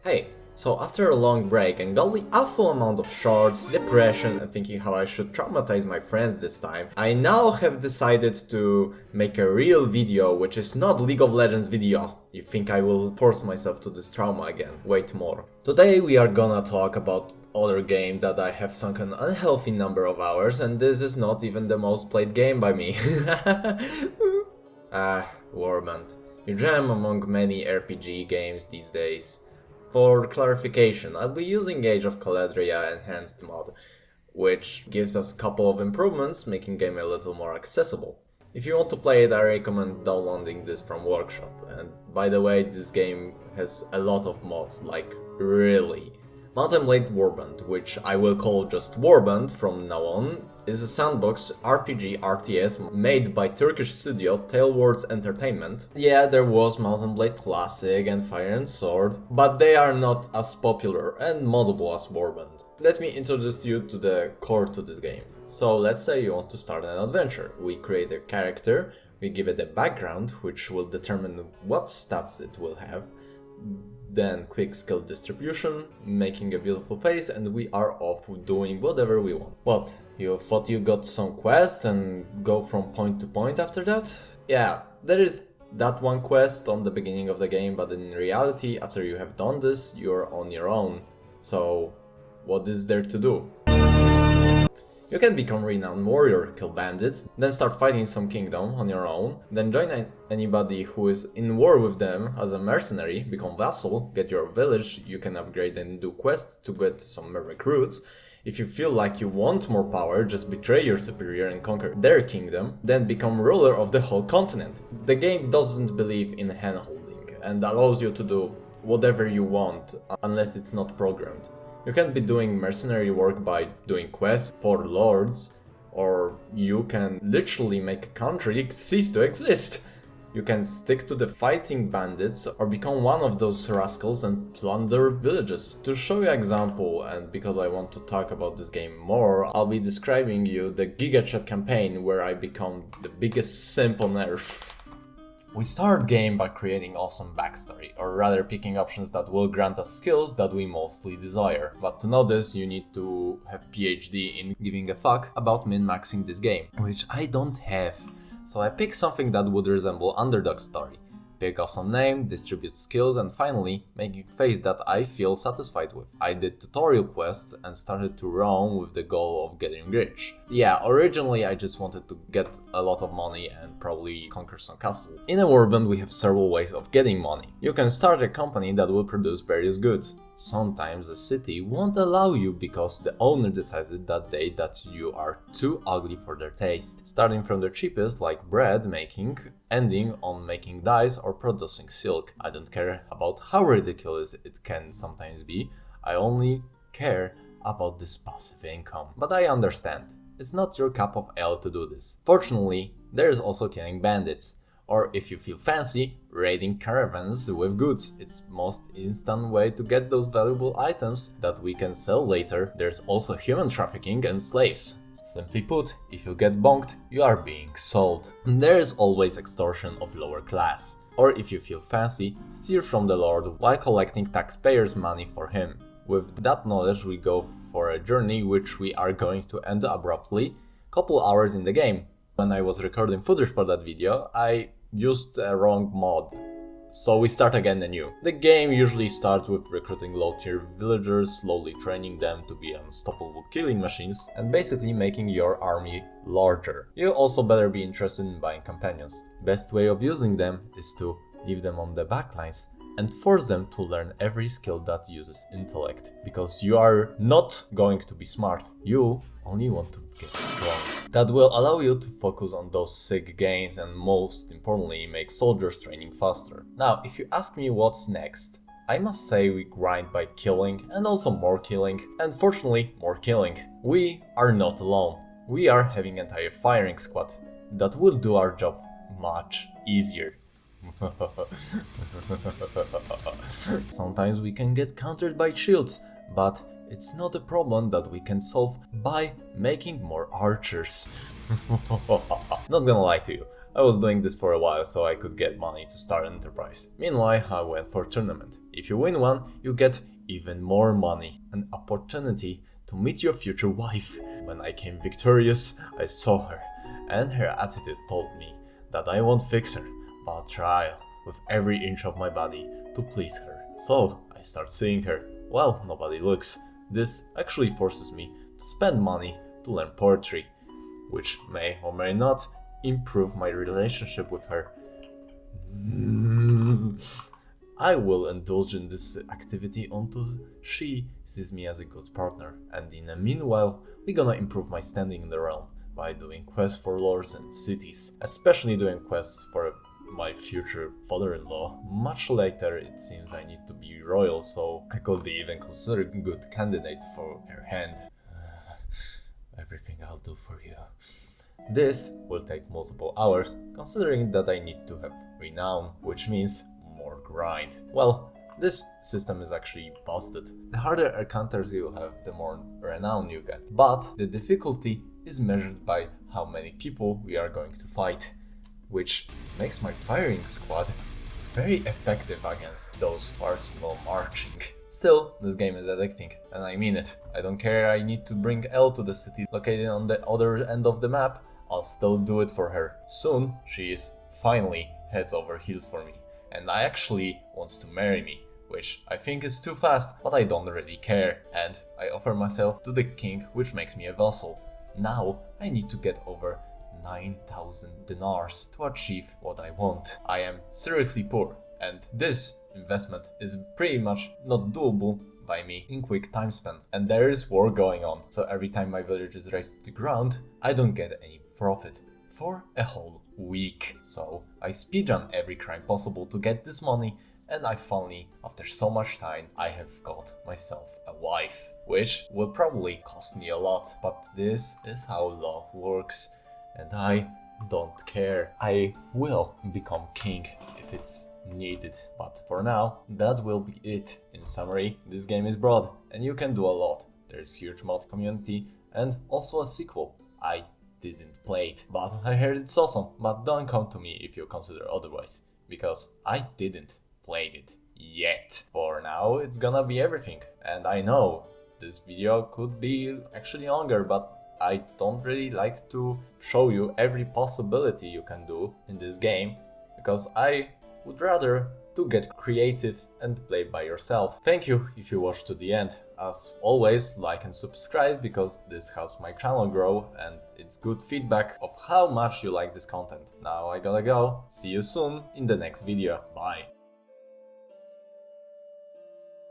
Hey, so after a long break and got the awful amount of shorts, depression and thinking how I should traumatize my friends this time, I now have decided to make a real video which is not League of Legends video. You think I will force myself to this trauma again? Wait more. Today we are gonna talk about other game that I have sunk an unhealthy number of hours, and this is not even the most played game by me. Warband. You jam among many RPG games these days. For clarification, I'll be using Age of Caledria Enhanced mod, which gives us a couple of improvements, making game a little more accessible. If you want to play it, I recommend downloading this from Workshop, and by the way, this game has a lot of mods, like really. Mountain Blade Warband, which I will call just Warband from now on, is a sandbox RPG RTS made by Turkish studio Tailwords Entertainment. Yeah, there was Mountain Blade Classic and Fire and Sword, but they are not as popular and moddable as Warband. Let me introduce you to the core to this game. So let's say you want to start an adventure. We create a character, we give it a background which will determine what stats it will have, then quick skill distribution, making a beautiful face, and we are off doing whatever we want. What? You thought you got some quests and go from point to point after that? Yeah, there is that one quest on the beginning of the game, but in reality, after you have done this, you're on your own. So, what is there to do? You can become renowned warrior, kill bandits, then start fighting some kingdom on your own, then join anybody who is in war with them as a mercenary, become vassal, get your village, you can upgrade and do quests to get some recruits. If you feel like you want more power, just betray your superior and conquer their kingdom, then become ruler of the whole continent. The game doesn't believe in handholding and allows you to do whatever you want unless it's not programmed. You can be doing mercenary work by doing quests for lords, or you can literally make a country cease to exist. You can stick to the fighting bandits or become one of those rascals and plunder villages. To show you an example, and because I want to talk about this game more, I'll be describing you the Giga Chat campaign where I become the biggest simp on earth. We start game by creating awesome backstory, or rather picking options that will grant us skills that we mostly desire. But to know this, you need to have PhD in giving a fuck about min-maxing this game, which I don't have. So I pick something that would resemble underdog story. Pick awesome name, distribute skills, and finally, making a face that I feel satisfied with. I did tutorial quests and started to roam with the goal of getting rich. Yeah, originally I just wanted to get a lot of money and probably conquer some castle. In a Warband we have several ways of getting money. You can start a company that will produce various goods. Sometimes the city won't allow you because the owner decided that day that you are too ugly for their taste. Starting from the cheapest like bread making, ending on making dyes or producing silk. I don't care about how ridiculous it can sometimes be, I only care about this passive income. But I understand, it's not your cup of ale to do this. Fortunately, there is also killing bandits. Or if you feel fancy, raiding caravans with goods. It's most instant way to get those valuable items that we can sell later. There's also human trafficking and slaves. Simply put, if you get bonked, you are being sold. And there is always extortion of lower class. Or if you feel fancy, steal from the lord while collecting taxpayers' money for him. With that knowledge we go for a journey which we are going to end abruptly, couple hours in the game. When I was recording footage for that video, I used a wrong mod, so we start again anew. The game usually starts with recruiting low-tier villagers, slowly training them to be unstoppable killing machines, and basically making your army larger. You also better be interested in buying companions. Best way of using them is to leave them on the backlines and force them to learn every skill that uses intellect, because you are not going to be smart, you only want to get strong. That will allow you to focus on those sick gains and most importantly make soldiers training faster. Now, if you ask me what's next, I must say we grind by killing and also more killing, and fortunately more killing. We are not alone. We are having an entire firing squad that will do our job much easier. Sometimes we can get countered by shields, but it's not a problem that we can solve by making more archers. Not gonna lie to you, I was doing this for a while so I could get money to start an enterprise. Meanwhile, I went for a tournament. If you win one, you get even more money, an opportunity to meet your future wife. When I came victorious, I saw her, and her attitude told me that I won't fix her, but I'll try with every inch of my body to please her. So I start seeing her. Well, nobody looks. This actually forces me to spend money to learn poetry, which may or may not improve my relationship with her. I will indulge in this activity until she sees me as a good partner, and in the meanwhile, we're gonna improve my standing in the realm by doing quests for lords and cities, especially doing quests for my future father-in-law. Much later, it seems I need to be royal, so I could be even considered a good candidate for her hand. Everything I'll do for you. This will take multiple hours, considering that I need to have renown, which means more grind. Well, this system is actually busted. The harder encounters you have, the more renown you get. But the difficulty is measured by how many people we are going to fight, which makes my firing squad very effective against those who are slow marching. Still, this game is addicting, and I mean it. I don't care I need to bring Elle to the city located on the other end of the map, I'll still do it for her. Soon, she is finally heads over heels for me, and I actually wants to marry me, which I think is too fast, but I don't really care, and I offer myself to the king, which makes me a vassal. Now, I need to get over 9,000 dinars to achieve what I want. I am seriously poor, and this investment is pretty much not doable by me in quick time span. And there is war going on, so every time my village is raised to the ground, I don't get any profit for a whole week. So I speedrun every crime possible to get this money, and I finally, after so much time, I have got myself a wife, which will probably cost me a lot, but this is how love works, and I don't care. I will become king if it's needed, but for now, that will be it. In summary, this game is broad, and you can do a lot. There's huge mod community, and also a sequel. I didn't play it, but I heard it's awesome. But don't come to me if you consider otherwise, because I didn't play it yet. For now, it's gonna be everything, and I know this video could be actually longer, but I don't really like to show you every possibility you can do in this game, because I would rather to get creative and play by yourself. Thank you if you watched to the end. As always, like and subscribe, because this helps my channel grow and it's good feedback of how much you like this content. Now I gotta go. See you soon in the next video. Bye.